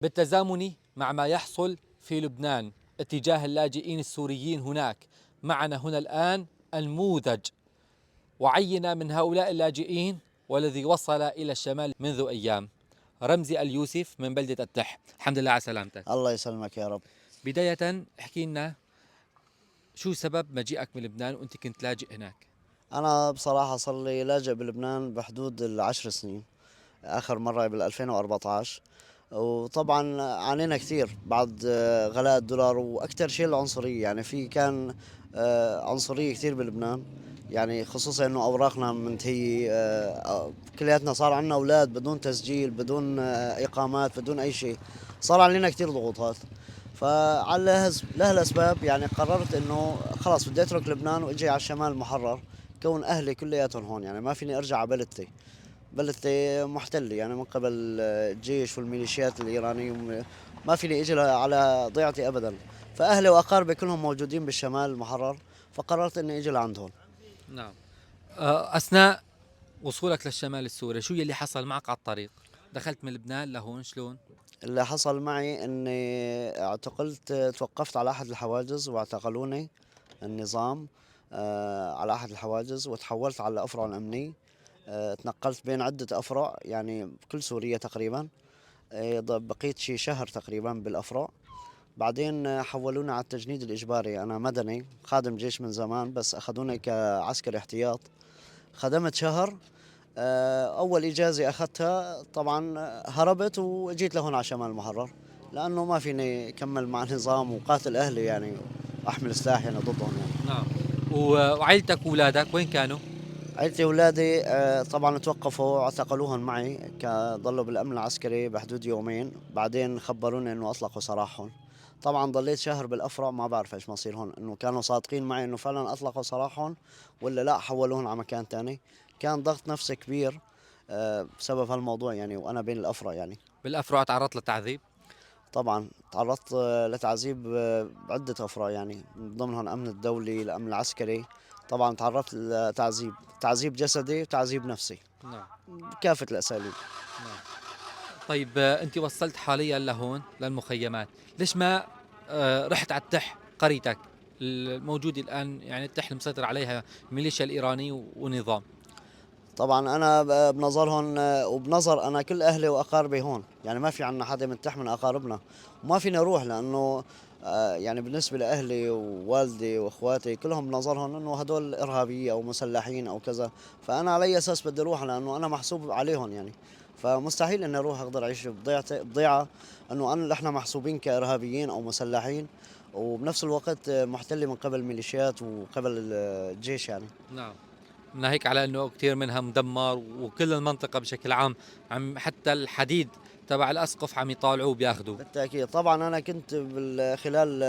بالتزامن مع ما يحصل في لبنان اتجاه اللاجئين السوريين هناك، معنا هنا الآن نموذج وعينة من هؤلاء اللاجئين والذي وصل إلى الشمال منذ أيام. رمزي اليوسف من بلدة التح، الحمد لله على سلامتك. الله يسلمك يا رب. بداية احكي لنا شو سبب مجيئك من لبنان وانت كنت لاجئ هناك؟ أنا بصراحة صار لي لاجئ بلبنان بحدود ال10 سنين، آخر مرة بال2014. وطبعا عانينا كثير بعد غلاء الدولار، وأكثر شيء العنصرية. يعني في كان عنصرية كثير بلبنان، يعني خصوصا إنه أوراقنا منتهية. كلياتنا صار عنا أولاد بدون تسجيل، بدون إقامات، بدون أي شيء. صار علينا كثير ضغوطات. فعلى لهالاسباب يعني قررت انه خلاص بدي اترك لبنان واجي على الشمال المحرر، كون اهلي كلياتهم هون. يعني ما فيني ارجع على بلدتي. بلدتي محتلة يعني من قبل الجيش والميليشيات الإيرانية. ما فيني اجي على ضيعتي ابدا. فاهلي واقاربي كلهم موجودين بالشمال المحرر، فقررت اني اجي لعندهم. نعم. أثناء وصولك للشمال السوري شو يلي حصل معك على الطريق؟ دخلت من لبنان لهون شلون؟ اللي حصل معي اني اعتقلت، توقفت على احد الحواجز واعتقلوني النظام على احد الحواجز، وتحولت على الافرع الامني. تنقلت بين عدة أفرع يعني بكل سوريا تقريبا. بقيت شي شهر تقريبا بالأفرع. بعدين حولونا على التجنيد الإجباري. أنا مدني خادم جيش من زمان، بس أخذوني كعسكري احتياط. خدمت شهر. أول إجازة أخذتها طبعا هربت وجيت لهون على شمال المحرر، لأنه ما فيني أكمل مع النظام وقاتل أهلي يعني، أحمل سلاح يعني ضدهم يعني. نعم. وعائلتك وأولادك وين كانوا؟ عيلتي وولادي طبعا توقفوا، اعتقلوهم معي، ضلوا بالامن العسكري بحدود يومين. بعدين خبروني انه اطلقوا سراحهم. طبعا ضليت شهر بالافرع، ما بعرف ايش مصير هون، انه كانوا صادقين معي انه فعلا اطلقوا سراحهم ولا لا حولوهم على مكان تاني. كان ضغط نفسي كبير بسبب هالموضوع يعني، وانا بين الافرع يعني. بالأفرع تعرضت للتعذيب؟ طبعا تعرضت لتعذيب بعدة أفرع، يعني من ضمنهم الأمن الدولي، الأمن العسكري. طبعا تعرضت لتعذيب، تعذيب جسدي وتعذيب نفسي، نعم. بكافة الأساليب. نعم. طيب أنت وصلت حاليا لهون للمخيمات، ليش ما رحت على التح قريتك الموجودة الآن؟ يعني التح المسيطر عليها الميليشيا الإيراني ونظام. طبعا أنا بنظرهم وبنظر أنا كل أهلي وأقاربي هون، يعني ما في عنا حدا منتح من أقاربنا. وما فيني أروح لأنه يعني بالنسبة لأهلي ووالدي وإخواتي كلهم بنظرهم إنه هدول إرهابيين أو مسلحين أو كذا. فأنا على أي أساس بدي أروح؟ لأنه أنا محسوب عليهم يعني. فمستحيل إني أروح أقدر أعيش بضيعة إنه إحنا محسوبين كإرهابيين أو مسلحين، وبنفس الوقت محتلة من قبل ميليشيات وقبل الجيش يعني. نعم. ناهيك على انه كثير منها مدمر، وكل المنطقة بشكل عام عم حتى الحديد تبع الاسقف عم يطالعوه بياخذوه. بالتأكيد. طبعا أنا كنت خلال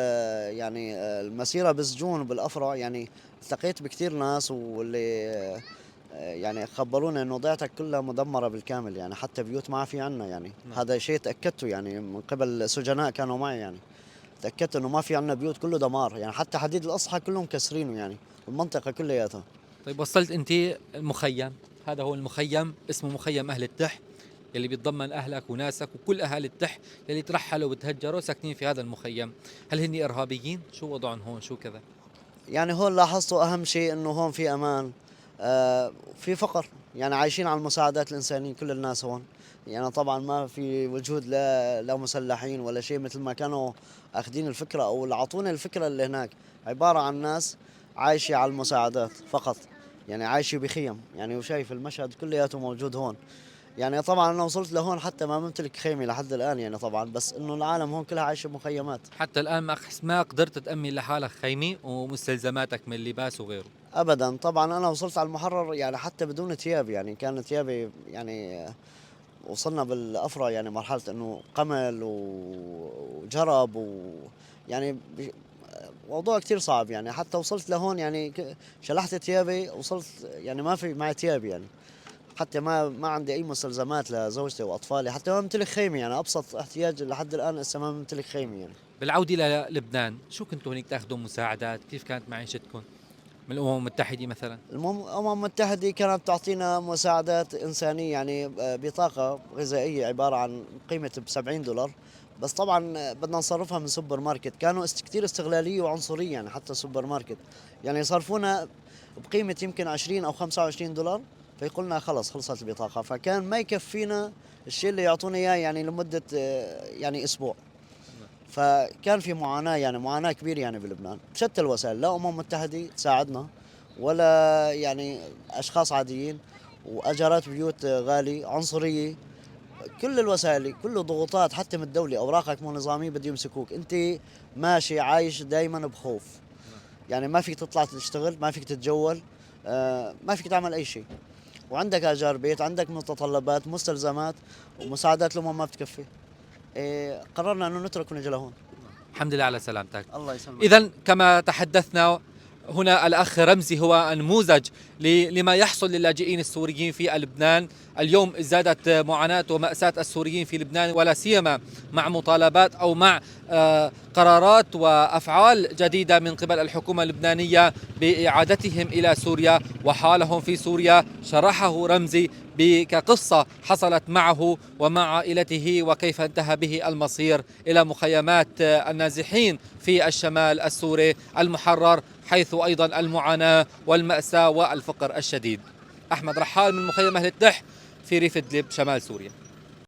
يعني المسيرة بالسجون وبالأفرع يعني، التقيت بكثير ناس، واللي يعني خبرونا إنه ضيعتك كلها مدمرة بالكامل يعني، حتى بيوت ما في عنا يعني. نعم. هذا شيء تأكدته يعني من قبل سجناء كانوا معي يعني. تأكدت إنه ما في عنا بيوت، كله دمار يعني، حتى حديد الأصحى كلهم كسرينه يعني، المنطقة كلياتها. طيب وصلت انت المخيم، هذا هو المخيم اسمه مخيم اهل التح، يلي بيتضمن اهلك وناسك وكل اهالي التح يلي ترحلوا وتهجروا ساكنين في هذا المخيم. هل هن ارهابيين؟ شو وضعهم هون؟ شو كذا؟ يعني هون لاحظتوا أهم شيء إنه هون في أمان. في فقر، يعني عايشين على المساعدات الإنسانية كل الناس هون. يعني طبعا ما في وجود لا مسلحين ولا شيء مثل ما كانوا أخذين الفكرة، أو اللي أعطونا الفكرة اللي هناك عبارة عن ناس عايشة على المساعدات فقط. يعني عايشة بخيم يعني، وشايف المشهد كلياته موجود هون. يعني طبعا أنا وصلت لهون حتى ما بمتلك خيمة لحد الآن يعني طبعا، بس إنه العالم هون كلها عايشة بمخيمات. حتى الان ما قدرت تأمن لحالك خيمة ومستلزماتك من لباس وغيره؟ ابدا. طبعا انا وصلت على المحرر يعني حتى بدون ثياب، يعني كانت ثيابي يعني وصلنا بالافرع يعني مرحله انه قمل وجرب يعني موضوع كثير صعب يعني. حتى وصلت لهون يعني شلحت ثيابي، وصلت يعني ما في معي ثياب يعني. حتى ما عندي اي مستلزمات لزوجتي واطفالي، حتى ما بمتلك خيمه يعني، ابسط احتياج لحد الان لسه ما بمتلك خيمه يعني. بالعودة إلى لبنان شو كنتوا هناك تاخذوا مساعدات؟ كيف كانت معيشتكم من الأمم المتحدة مثلا؟ المهم الأمم المتحدة كانت تعطينا مساعدات إنسانية يعني، بطاقة غذائية عبارة عن قيمة ب70 دولار. بس طبعا بدنا نصرفها من سوبر ماركت، كانوا كثير استغلاليه وعنصريه، يعني حتى سوبر ماركت يعني يصرفونا بقيمه يمكن 20 او 25 دولار، فيقولنا خلص خلصت البطاقه، فكان ما يكفينا الشيء اللي يعطونا اياه يعني لمده يعني اسبوع. فكان في معاناه، يعني معاناه كبيره يعني بلبنان بشتى الوسائل، لا متحده تساعدنا ولا يعني اشخاص عاديين، واجارات بيوت غالي، عنصريه، كل الوسائل، كله ضغوطات حتى من الدولة، أوراقك مو نظامية بده يمسكوك، أنت ماشي عايش دايما بخوف، يعني ما فيك تطلع تشتغل، ما فيك تتجول، ما فيك تعمل أي شيء، وعندك آجار بيت، عندك متطلبات، مستلزمات ومساعدات الأمم ما بتكفي. قررنا أنه نترك ونجي لهون. الحمد لله على سلامتك. الله يسلمك. إذا كما تحدثنا هنا الأخ رمزي هو نموذج لما يحصل للاجئين السوريين في لبنان. اليوم ازدادت معاناة ومأساة السوريين في لبنان، ولا سيما مع مطالبات أو مع قرارات وأفعال جديدة من قبل الحكومة اللبنانية بإعادتهم إلى سوريا وحالهم في سوريا. شرحه رمزي كقصة حصلت معه ومع عائلته، وكيف انتهى به المصير إلى مخيمات النازحين في الشمال السوري المحرر، حيث أيضا المعاناة والمأساة والفقر الشديد. أحمد رحال من مخيم أهل التح في ريف إدلب شمال سوريا.